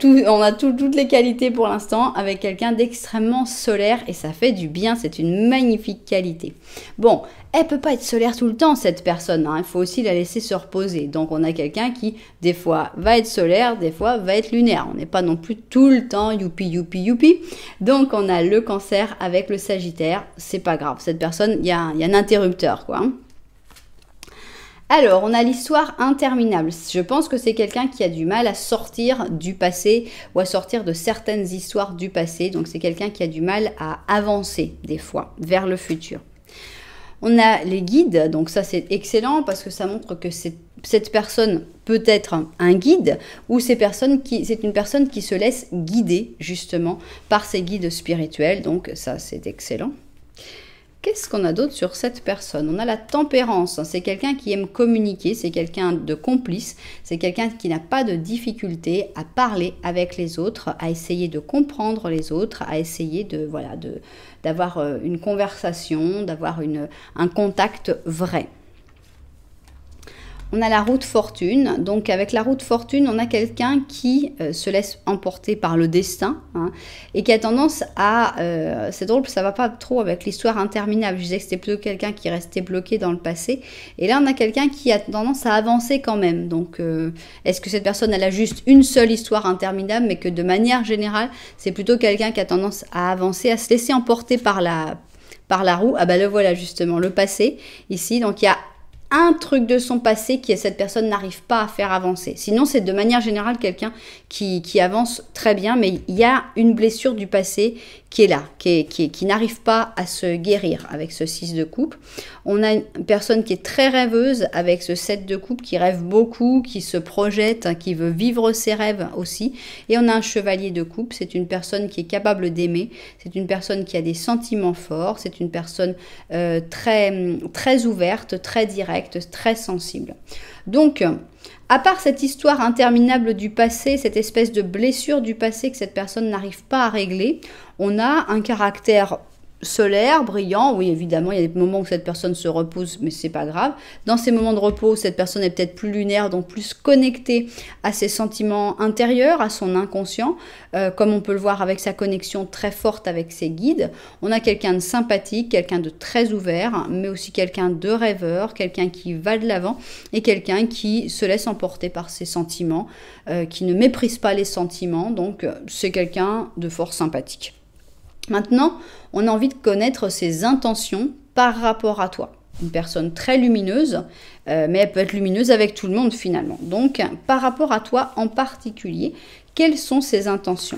Speaker 1: toutes les qualités pour l'instant avec quelqu'un d'extrêmement solaire et ça fait du bien, c'est une magnifique qualité. Bon, elle peut pas être solaire tout le temps cette personne, hein, il faut aussi la laisser se reposer. Donc on a quelqu'un qui des fois va être solaire, des fois va être lunaire. On n'est pas non plus tout le temps youpi youpi youpi. Donc on a le Cancer avec le Sagittaire, c'est pas grave. Cette personne, il y a un interrupteur quoi. Hein. Alors, on a l'histoire interminable. Je pense que c'est quelqu'un qui a du mal à sortir du passé ou à sortir de certaines histoires du passé. Donc, c'est quelqu'un qui a du mal à avancer des fois vers le futur. On a les guides, donc ça c'est excellent parce que ça montre que cette personne peut être un guide ou c'est une personne qui se laisse guider justement par ses guides spirituels. Donc ça c'est excellent. Qu'est-ce qu'on a d'autre sur cette personne? On a la tempérance, c'est quelqu'un qui aime communiquer, c'est quelqu'un de complice, c'est quelqu'un qui n'a pas de difficulté à parler avec les autres, à essayer de comprendre les autres, à essayer d'avoir une conversation, d'avoir un contact vrai. On a la roue de fortune, donc avec la roue de fortune, on a quelqu'un qui se laisse emporter par le destin hein, et qui a tendance à... c'est drôle, ça va pas trop avec l'histoire interminable, je disais que c'était plutôt quelqu'un qui restait bloqué dans le passé, et là on a quelqu'un qui a tendance à avancer quand même, donc est-ce que cette personne elle a juste une seule histoire interminable, mais que de manière générale, c'est plutôt quelqu'un qui a tendance à avancer, à se laisser emporter par la roue? Ah bah le voilà justement, le passé, ici, donc il y a un truc de son passé que cette personne n'arrive pas à faire avancer. Sinon, c'est de manière générale quelqu'un qui avance très bien, mais il y a une blessure du passé qui est là, qui n'arrive pas à se guérir avec ce 6 de coupe. On a une personne qui est très rêveuse avec ce 7 de coupe, qui rêve beaucoup, qui se projette, qui veut vivre ses rêves aussi. Et on a un chevalier de coupe, c'est une personne qui est capable d'aimer, c'est une personne qui a des sentiments forts, c'est une personne très ouverte, très directe, très sensible. Donc, à part cette histoire interminable du passé, cette espèce de blessure du passé que cette personne n'arrive pas à régler, on a un caractère solaire, brillant. Oui, évidemment, il y a des moments où cette personne se repose, mais c'est pas grave. Dans ces moments de repos, cette personne est peut-être plus lunaire, donc plus connectée à ses sentiments intérieurs, à son inconscient, comme on peut le voir avec sa connexion très forte avec ses guides. On a quelqu'un de sympathique, quelqu'un de très ouvert, mais aussi quelqu'un de rêveur, quelqu'un qui va de l'avant et quelqu'un qui se laisse emporter par ses sentiments, qui ne méprise pas les sentiments, donc c'est quelqu'un de fort sympathique. Maintenant, on a envie de connaître ses intentions par rapport à toi. Une personne très lumineuse, mais elle peut être lumineuse avec tout le monde finalement. Donc, par rapport à toi en particulier, quelles sont ses intentions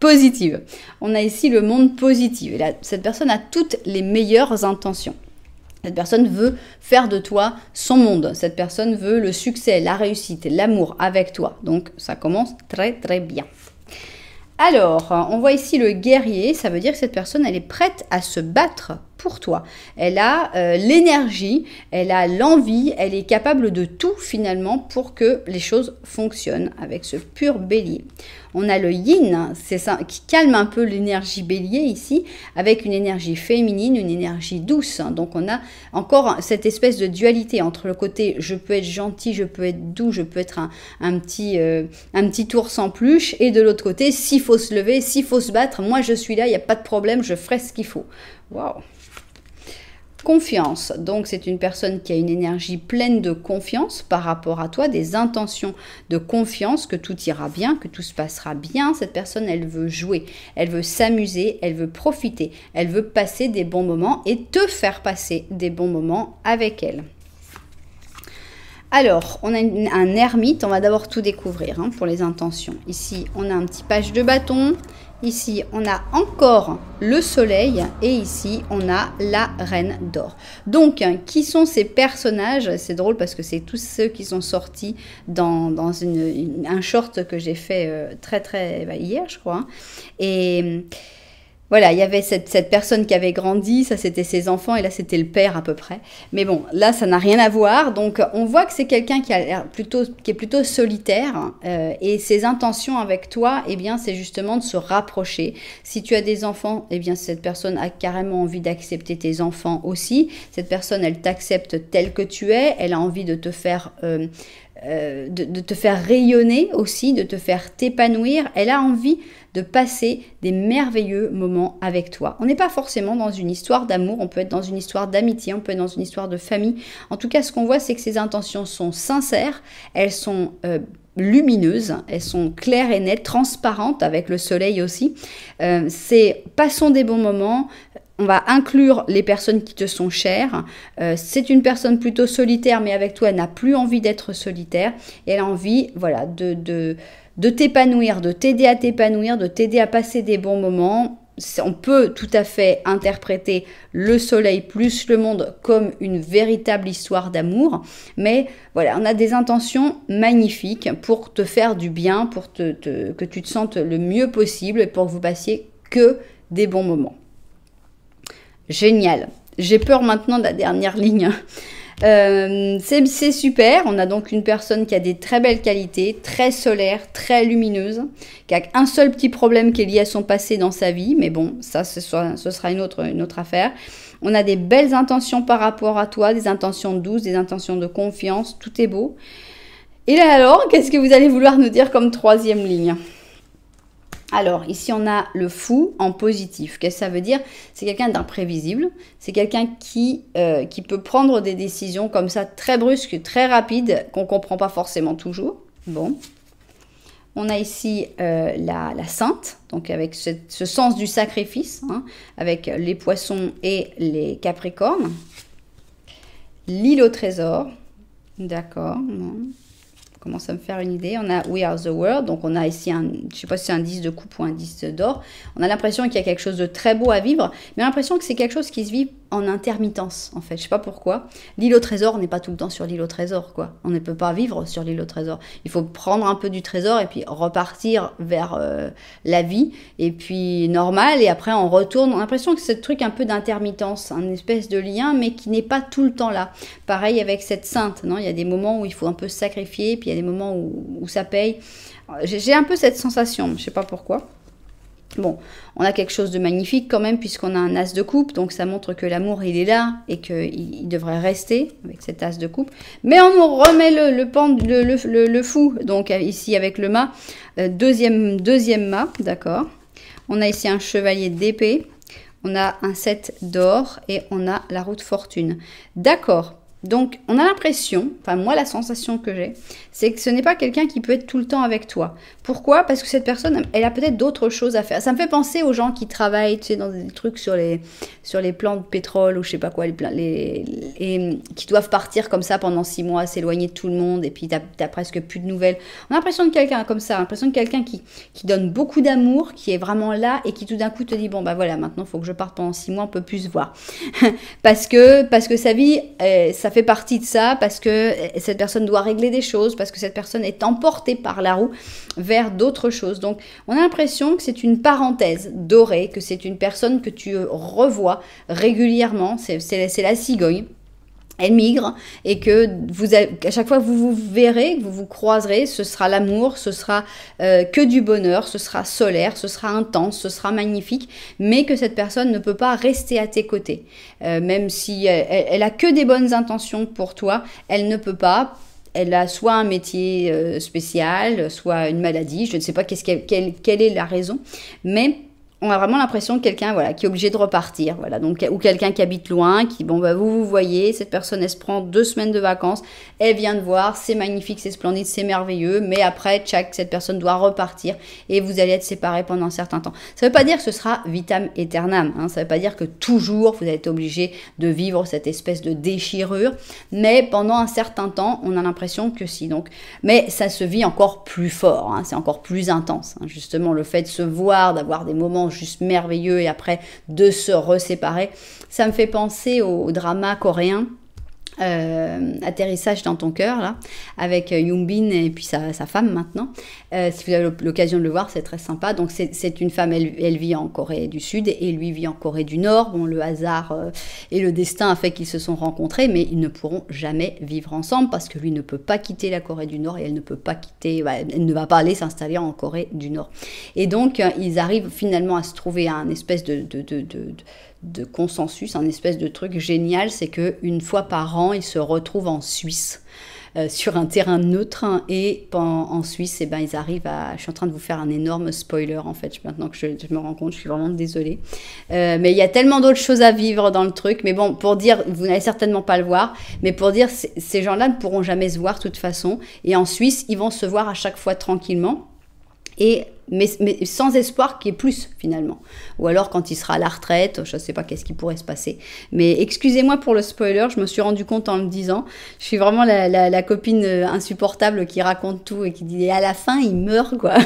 Speaker 1: positives? On a ici le monde positif. Et là, cette personne a toutes les meilleures intentions. Cette personne veut faire de toi son monde. Cette personne veut le succès, la réussite, l'amour avec toi. Donc, ça commence très, très bien. Alors, on voit ici le guerrier. Ça veut dire que cette personne, elle est prête à se battre pour toi. Elle a l'énergie, elle a l'envie, elle est capable de tout finalement pour que les choses fonctionnent avec ce pur bélier. On a le yin, c'est ça qui calme un peu l'énergie bélier ici, avec une énergie féminine, une énergie douce. Donc on a encore cette espèce de dualité entre le côté je peux être gentil, je peux être doux, je peux être un petit ours en peluche, et de l'autre côté, s'il faut se lever, s'il faut se battre, moi je suis là, il n'y a pas de problème, je ferai ce qu'il faut. Waouh! Confiance, donc c'est une personne qui a une énergie pleine de confiance par rapport à toi, des intentions de confiance, que tout ira bien, que tout se passera bien. Cette personne, elle veut jouer, elle veut s'amuser, elle veut profiter, elle veut passer des bons moments et te faire passer des bons moments avec elle. Alors, on a un ermite, on va d'abord tout découvrir pour les intentions. Ici, on a un petit page de bâton. Ici, on a encore le soleil et ici, on a la reine d'or. Donc, qui sont ces personnages? C'est drôle parce que c'est tous ceux qui sont sortis dans un short que j'ai fait hier, je crois. Et voilà, il y avait cette personne qui avait grandi, ça c'était ses enfants et là c'était le père à peu près. Mais bon, là ça n'a rien à voir. Donc on voit que c'est quelqu'un qui est plutôt solitaire et ses intentions avec toi, eh bien c'est justement de se rapprocher. Si tu as des enfants, eh bien cette personne a carrément envie d'accepter tes enfants aussi. Cette personne, elle t'accepte tel que tu es, elle a envie de te faire de te faire rayonner aussi, de te faire t'épanouir. Elle a envie de passer des merveilleux moments avec toi. On n'est pas forcément dans une histoire d'amour, on peut être dans une histoire d'amitié, on peut être dans une histoire de famille. En tout cas, ce qu'on voit, c'est que ces intentions sont sincères, elles sont lumineuses, elles sont claires et nettes, transparentes avec le soleil aussi. C'est passons des bons moments. On va inclure les personnes qui te sont chères. C'est une personne plutôt solitaire, mais avec toi, elle n'a plus envie d'être solitaire. Et elle a envie, voilà, de t'épanouir, de t'aider à t'épanouir, de t'aider à passer des bons moments. On peut tout à fait interpréter le soleil plus le monde comme une véritable histoire d'amour. Mais voilà, on a des intentions magnifiques pour te faire du bien, pour que tu te sentes le mieux possible et pour que vous passiez que des bons moments. Génial. J'ai peur maintenant de la dernière ligne. C'est super. On a donc une personne qui a des très belles qualités, très solaire, très lumineuse, qui a un seul petit problème qui est lié à son passé dans sa vie. Mais bon, ça, ce sera une autre affaire. On a des belles intentions par rapport à toi, des intentions douces, des intentions de confiance. Tout est beau. Et là alors, qu'est-ce que vous allez vouloir nous dire comme troisième ligne ? Alors, ici, on a le fou en positif. Qu'est-ce que ça veut dire? C'est quelqu'un d'imprévisible. C'est quelqu'un qui peut prendre des décisions comme ça, très brusques, très rapides, qu'on ne comprend pas forcément toujours. Bon. On a ici la sainte, donc avec ce sens du sacrifice, avec les poissons et les capricornes. L'île au trésor. D'accord, non. Commence à me faire une idée. On a We Are the World, donc on a ici je ne sais pas si c'est un 10 de coupe ou un 10 d'or. On a l'impression qu'il y a quelque chose de très beau à vivre, mais l'impression que c'est quelque chose qui se vit en intermittence, en fait. Je ne sais pas pourquoi. L'île au trésor, on n'est pas tout le temps sur l'île au trésor, quoi. On ne peut pas vivre sur l'île au trésor. Il faut prendre un peu du trésor et puis repartir vers la vie, et puis normal, et après on retourne. On a l'impression que c'est ce truc un peu d'intermittence, un espèce de lien, mais qui n'est pas tout le temps là. Pareil avec cette sainte, non? Il y a des moments où il faut un peu se sacrifier, puis il y a des moments où ça paye. J'ai un peu cette sensation, je ne sais pas pourquoi. Bon, on a quelque chose de magnifique quand même puisqu'on a un as de coupe, donc ça montre que l'amour il est là et qu'il devrait rester avec cet as de coupe. Mais on nous remet le fou, donc ici avec le mât, deuxième mât, d'accord. On a ici un chevalier d'épée, on a un 7 d'or et on a la roue de fortune. D'accord. Donc, on a l'impression, enfin moi la sensation que j'ai, c'est que ce n'est pas quelqu'un qui peut être tout le temps avec toi. Pourquoi? Parce que cette personne, elle a peut-être d'autres choses à faire. Ça me fait penser aux gens qui travaillent, tu sais, dans des trucs sur les plans de pétrole ou je sais pas quoi, et qui doivent partir comme ça pendant 6 mois, s'éloigner de tout le monde, et puis t'as presque plus de nouvelles. On a l'impression de quelqu'un comme ça, l'impression de quelqu'un qui donne beaucoup d'amour, qui est vraiment là, et qui tout d'un coup te dit, bon bah voilà, maintenant il faut que je parte pendant 6 mois, on peut plus se voir. parce que sa vie, ça fait partie de ça, parce que cette personne doit régler des choses, parce que cette personne est emportée par la roue vers d'autres choses. Donc, on a l'impression que c'est une parenthèse dorée, que c'est une personne que tu revois régulièrement, c'est la cigogne. Elle migre et que à chaque fois que vous vous verrez, que vous vous croiserez, ce sera l'amour, ce sera que du bonheur, ce sera solaire, ce sera intense, ce sera magnifique, mais que cette personne ne peut pas rester à tes côtés. Même si elle a que des bonnes intentions pour toi, elle ne peut pas. Elle a soit un métier spécial, soit une maladie, je ne sais pas quelle est la raison, mais on a vraiment l'impression de quelqu'un voilà, qui est obligé de repartir. Voilà, donc, ou quelqu'un qui habite loin, qui, bon, bah, vous voyez, cette personne, elle se prend 2 semaines de vacances, elle vient de voir, c'est magnifique, c'est splendide, c'est merveilleux, mais après, cette personne doit repartir et vous allez être séparés pendant un certain temps. Ça ne veut pas dire que ce sera vitam aeternam, hein, ça ne veut pas dire que toujours vous allez être obligé de vivre cette espèce de déchirure, mais pendant un certain temps, on a l'impression que si. Donc, mais ça se vit encore plus fort, hein, c'est encore plus intense. Hein, justement, le fait de se voir, d'avoir des moments juste merveilleux et après de se reséparer. Ça me fait penser au drama coréen Atterrissage dans ton cœur là, avec Yoon Bin et puis sa femme maintenant. Si vous avez l'occasion de le voir, c'est très sympa. Donc c'est une femme, elle vit en Corée du Sud et lui vit en Corée du Nord. Bon, le hasard et le destin a fait qu'ils se sont rencontrés, mais ils ne pourront jamais vivre ensemble parce que lui ne peut pas quitter la Corée du Nord et elle ne peut pas quitter, elle ne va pas aller s'installer en Corée du Nord. Et donc ils arrivent finalement à se trouver un espèce de consensus, un espèce de truc génial, c'est que une fois par an, ils se retrouvent en Suisse sur un terrain neutre et en Suisse, eh ben, ils arrivent à... Je suis en train de vous faire un énorme spoiler en fait, maintenant que je me rends compte, je suis vraiment désolée. Mais il y a tellement d'autres choses à vivre dans le truc, mais bon, pour dire, vous n'allez certainement pas le voir, mais pour dire, ces gens-là ne pourront jamais se voir de toute façon, et en Suisse, ils vont se voir à chaque fois tranquillement. Mais sans espoir qu'il y ait plus finalement. Ou alors quand il sera à la retraite, je ne sais pas qu'est-ce qui pourrait se passer. Mais excusez-moi pour le spoiler, je me suis rendu compte en le disant. Je suis vraiment la copine insupportable qui raconte tout et qui dit à la fin il meurt quoi.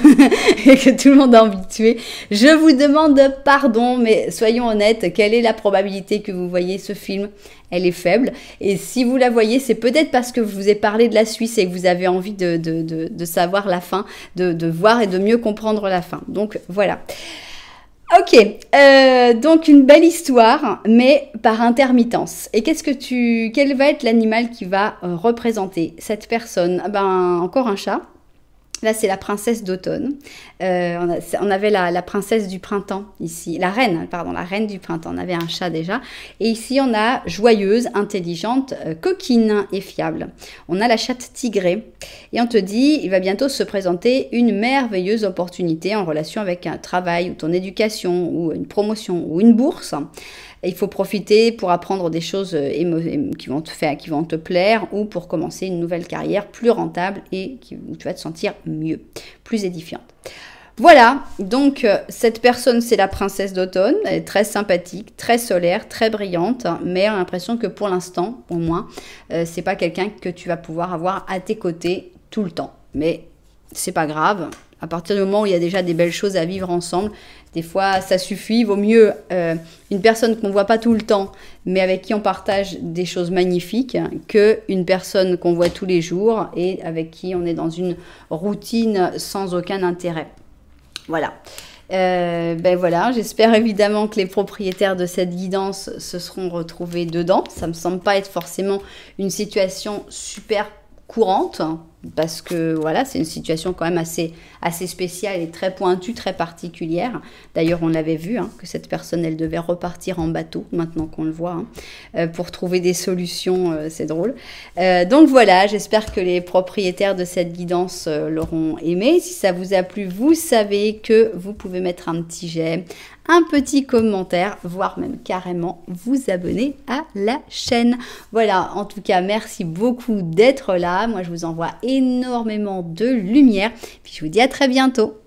Speaker 1: Et que tout le monde a envie de tuer. Je vous demande pardon, mais soyons honnêtes, quelle est la probabilité que vous voyez ce film ? Elle est faible. Et si vous la voyez, c'est peut-être parce que je vous ai parlé de la Suisse et que vous avez envie de savoir la fin, de voir et de mieux comprendre la fin. Donc voilà. Ok, donc une belle histoire, mais par intermittence. Et quel va être l'animal qui va représenter cette personne ? Ben, encore un chat. Là, c'est la princesse d'automne. On avait la princesse du printemps ici. La reine du printemps. On avait un chat déjà. Et ici, on a joyeuse, intelligente, coquine et fiable. On a la chatte tigrée. Et on te dit, il va bientôt se présenter une merveilleuse opportunité en relation avec un travail ou ton éducation ou une promotion ou une bourse. Il faut profiter pour apprendre des choses qui vont te plaire ou pour commencer une nouvelle carrière plus rentable et où tu vas te sentir mieux, plus édifiante. Voilà, donc cette personne, c'est la princesse d'automne. Elle est très sympathique, très solaire, très brillante, mais on a l'impression que pour l'instant, au moins, c'est pas quelqu'un que tu vas pouvoir avoir à tes côtés tout le temps. Mais c'est pas grave. À partir du moment où il y a déjà des belles choses à vivre ensemble, des fois ça suffit, il vaut mieux une personne qu'on ne voit pas tout le temps, mais avec qui on partage des choses magnifiques, qu'une personne qu'on voit tous les jours et avec qui on est dans une routine sans aucun intérêt. Voilà. Voilà, j'espère évidemment que les propriétaires de cette guidance se seront retrouvés dedans. Ça me semble pas être forcément une situation super courante, parce que voilà, c'est une situation quand même assez assez spéciale et très pointue, très particulière. D'ailleurs, on avait vu que cette personne, elle devait repartir en bateau, maintenant qu'on le voit, pour trouver des solutions, c'est drôle. Donc voilà, j'espère que les propriétaires de cette guidance l'auront aimé. Si ça vous a plu, vous savez que vous pouvez mettre un petit j'aime, un petit commentaire, voire même carrément vous abonner à la chaîne. Voilà, en tout cas, merci beaucoup d'être là. Moi, je vous envoie énormément de lumière. Puis je vous dis à très bientôt.